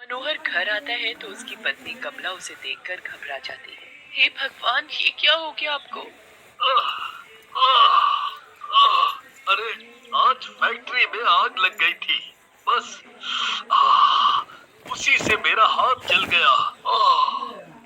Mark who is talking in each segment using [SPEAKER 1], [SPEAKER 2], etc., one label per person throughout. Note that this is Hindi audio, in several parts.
[SPEAKER 1] मनोहर घर आता है तो उसकी पत्नी कमला उसे देखकर घबरा जाती है। हे भगवान, ये क्या हो गया आपको?
[SPEAKER 2] आह, आह, आह, अरे आज फैक्ट्री में आग लग गई थी। बस उसी से मेरा हाथ जल गया।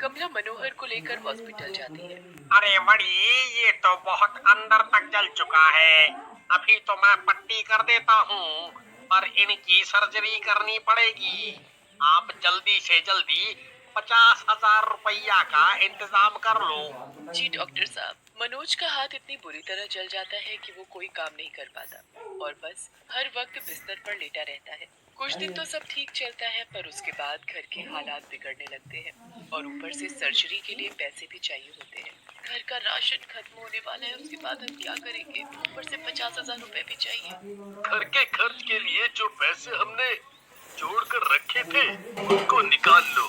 [SPEAKER 1] कमला मनोहर को लेकर हॉस्पिटल जाती है।
[SPEAKER 3] अरे बड़ी, ये तो बहुत अंदर तक जल चुका है। अभी तो मैं पट्टी कर देता हूँ, पर इनकी सर्जरी करनी पड़ेगी। आप जल्दी से जल्दी 50,000 रुपया का इंतजाम कर लो।
[SPEAKER 1] जी डॉक्टर साहब। मनोज का हाथ इतनी बुरी तरह जल जाता है कि वो कोई काम नहीं कर पाता और बस हर वक्त बिस्तर पर लेटा रहता है। कुछ दिन तो सब ठीक चलता है, पर उसके बाद घर के हालात बिगड़ने लगते हैं और ऊपर से सर्जरी के लिए पैसे भी चाहिए होते हैं। घर का राशन खत्म होने वाला है, उसके बाद हम क्या करेंगे? ऊपर से 50,000 रुपए भी चाहिए।
[SPEAKER 2] घर के खर्च के लिए जो पैसे हमने जोड़ कर रखे थे उनको निकाल लो।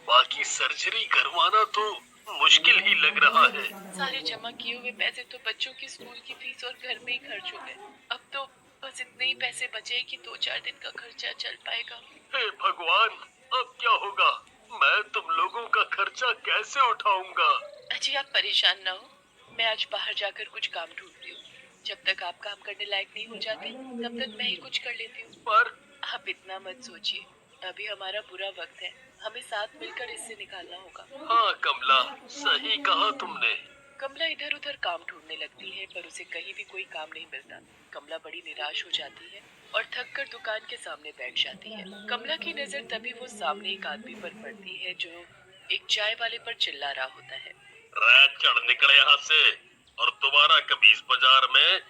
[SPEAKER 2] बाकी सर्जरी करवाना तो मुश्किल ही लग रहा है।
[SPEAKER 1] सारे जमा किए हुए पैसे तो बच्चों की स्कूल की फीस और घर में ही खर्च हो गए। अब तो बस इतने ही पैसे बचे कि 2-4 दिन का खर्चा चल पाएगा।
[SPEAKER 2] हे भगवान, अब क्या होगा? मैं तुम लोगों का खर्चा कैसे उठाऊंगा?
[SPEAKER 1] अजी, आप परेशान ना हो, मैं आज बाहर जाकर कुछ काम ढूंढती हूँ। जब तक आप काम करने लायक नहीं हो जाते तब तक मैं ही कुछ कर लेती हूँ।
[SPEAKER 2] पर
[SPEAKER 1] आप इतना मत सोचिए, अभी हमारा बुरा वक्त है, हमें साथ मिलकर इससे निकालना होगा।
[SPEAKER 2] हाँ कमला, सही कहा तुमने।
[SPEAKER 1] कमला इधर उधर काम ढूंढने लगती है, पर उसे कहीं भी कोई काम नहीं मिलता। कमला बड़ी निराश हो जाती है और थक कर दुकान के सामने बैठ जाती है। कमला की नजर तभी वो सामने एक आदमी पर पड़ती है जो एक चाय वाले पर चिल्ला रहा होता है।
[SPEAKER 2] चढ़ निकले यहाँ से और दोबारा कभी इस बाजार में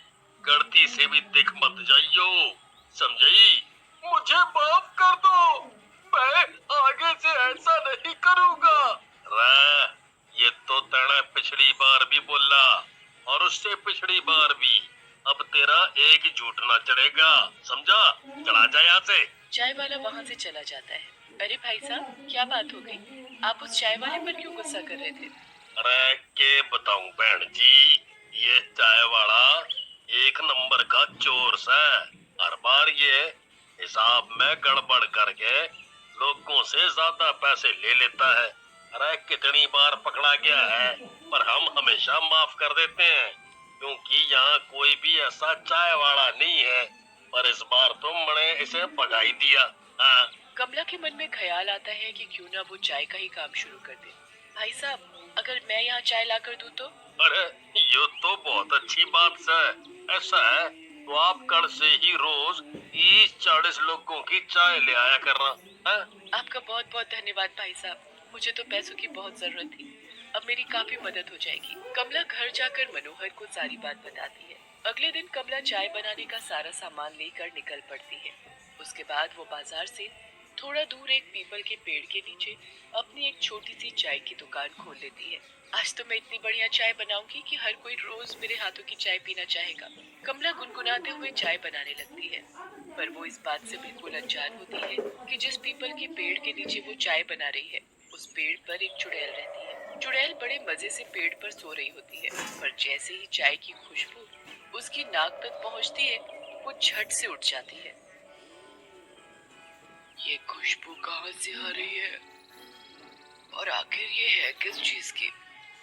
[SPEAKER 2] गलती से भी दिख मत जाइयो, समझी? मुझे माफ कर दो, मैं आगे से ऐसा नहीं करूँगा। ये तो तेरा पिछली बार भी बोला और उससे पिछली बार भी। अब तेरा एक झूठ ना चढ़ेगा, समझा? चला जा यहाँ से।
[SPEAKER 1] चाय वाला वहाँ से चला जाता है। अरे भाई साहब, क्या बात हो गई? आप उस चाय वाले पर क्यों गुस्सा कर रहे थे?
[SPEAKER 2] अरे के बताऊं बहन जी, ये चाय वाला एक नंबर का चोर है। हर बार ये हिसाब में गड़बड़ करके लोगों से ज्यादा पैसे ले लेता है। अरे कितनी बार पकड़ा गया है, पर हम हमेशा माफ कर देते हैं क्योंकि यहाँ कोई भी ऐसा चाय वाला नहीं है। पर इस बार तुमने इसे भगा ही दिया। हाँ।
[SPEAKER 1] कमला के मन में ख्याल आता है कि क्यों ना वो चाय का ही काम शुरू कर दे। भाई साहब, अगर मैं यहाँ चाय लाकर दूं तो?
[SPEAKER 2] अरे ये तो बहुत अच्छी बात है। ऐसा है तो आप कल से ही रोज 30-40 लोगों की चाय ले आया करना है?
[SPEAKER 1] आपका बहुत बहुत धन्यवाद भाई साहब, मुझे तो पैसों की बहुत जरूरत थी। अब मेरी काफी मदद हो जाएगी। कमला घर जाकर मनोहर को सारी बात बताती है। अगले दिन कमला चाय बनाने का सारा सामान लेकर निकल पड़ती है। उसके बाद वो बाजार से थोड़ा दूर एक पीपल के पेड़ के नीचे अपनी एक छोटी सी चाय की दुकान खोल लेती है। आज तो मैं इतनी बढ़िया चाय बनाऊंगी कि हर कोई रोज मेरे हाथों की चाय पीना चाहेगा। कमला गुनगुनाते हुए चाय बनाने लगती है, पर वो इस बात से बिल्कुल अनजान होती है कि जिस पीपल के पेड़ के नीचे वो चाय बना रही है, उस पेड़ पर एक चुड़ैल रहती है। चुड़ैल बड़े मजे से पेड़ पर सो रही होती है, पर जैसे ही चाय की खुशबू उसकी नाक तक पहुंचती है, वो झट से उठ जाती है। ये खुशबू कहाँ से आ रही है? और आखिर ये है किस चीज की?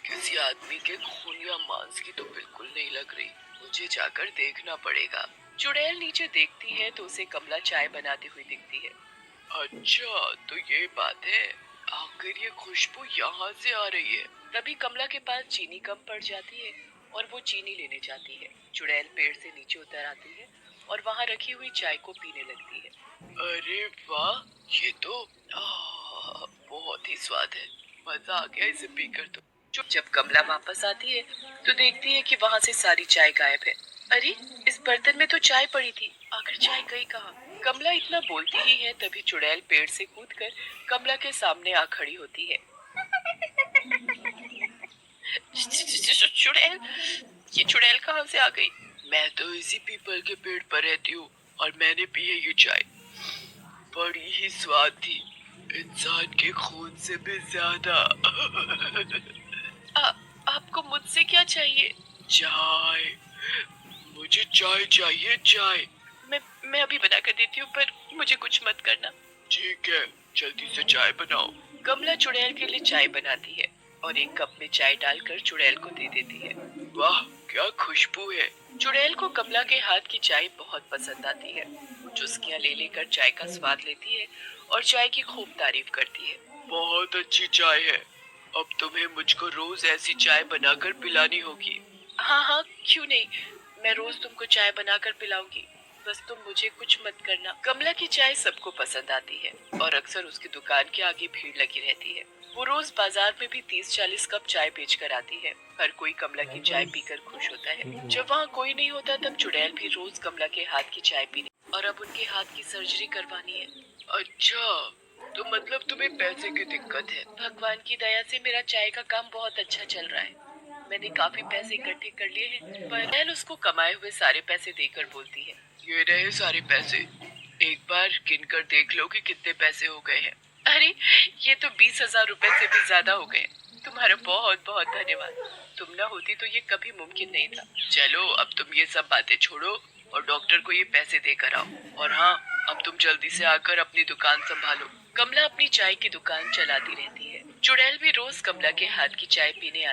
[SPEAKER 1] किसी आदमी के खून या मांस की तो बिल्कुल नहीं लग रही। मुझे जाकर देखना पड़ेगा। चुड़ैल नीचे देखती है तो उसे कमला चाय बनाती हुई दिखती है। अच्छा, तो ये बात है। आखिर ये खुशबू यहाँ से आ रही है। तभी कमला के पास चीनी कम पड़ जाती है और वो चीनी लेने जाती है। चुड़ैल पेड़ से नीचे उतर आती है और वहाँ रखी हुई चाय को पीने लगती है। अरे वाह, ये तो बहुत ही स्वाद है। मजा आ गया इसे पीकर तो। जब कमला वापस आती है तो देखती है कि वहाँ से सारी चाय गायब है। अरे, इस बर्तन में तो चाय पड़ी थी, आखिर चाय गई कहाँ? कमला इतना बोलती ही है तभी चुड़ैल पेड़ से कूदकर कमला के सामने आ खड़ी होती है। चुड़ैल, ये चुड़ैल कहाँ से आ गई? मैं तो इसी पीपल के पेड़ पर रहती हूँ और मैंने पी है ये चाय। बड़ी ही स्वाद थी, इंसान के खून से भी ज्यादा। आपको मुझसे क्या चाहिए? चाय, मुझे चाय चाहिए, चाय। मैं अभी बना कर देती हूँ, पर मुझे कुछ मत करना। ठीक है, जल्दी से चाय बनाओ। कमला चुड़ैल के लिए चाय बनाती है और एक कप में चाय डालकर चुड़ैल को दे देती है। वाह, क्या खुशबू है। चुड़ैल को कमला के हाथ की चाय बहुत पसंद आती है। वो चुस्कियां ले लेकर चाय का स्वाद लेती है और चाय की खूब तारीफ करती है। बहुत अच्छी चाय है। अब तुम्हें मुझको रोज ऐसी चाय बनाकर पिलानी होगी। हाँ हाँ, क्यों नहीं, मैं रोज तुमको चाय बनाकर पिलाऊंगी। बस तुम मुझे कुछ मत करना। कमला की चाय सबको पसंद आती है और अक्सर उसकी दुकान के आगे भीड़ लगी रहती है। वो रोज बाजार में भी 30-40 कप चाय बेच कर आती है। हर कोई कमला की चाय पीकर खुश होता है। जब वहाँ कोई नहीं होता तब चुड़ैल भी रोज कमला के हाथ की चाय पीने और अब उनके हाथ की सर्जरी करवानी है। अच्छा, तो मतलब तुम्हें पैसे की दिक्कत है। भगवान की दया से मेरा चाय का काम बहुत अच्छा चल रहा है। मैंने काफी पैसे इकट्ठे कर लिए हैं, पर चुड़ैल उसको कमाए हुए सारे पैसे देकर बोलती है, ये रहे सारे पैसे। एक बार गिन कर देख लो कि कितने पैसे हो गए हैं। अरे, ये तो 20,000 रुपए से भी ज्यादा हो गए। तुम्हारा बहुत बहुत धन्यवाद। तुम ना होती तो ये कभी मुमकिन नहीं था। चलो, अब तुम ये सब बातें छोड़ो और डॉक्टर को ये पैसे देकर आओ। और हाँ, अब तुम जल्दी से आकर अपनी दुकान संभालो। कमला अपनी चाय की दुकान चलाती रहती है। चुड़ैल भी रोज कमला के हाथ की चाय पीने आती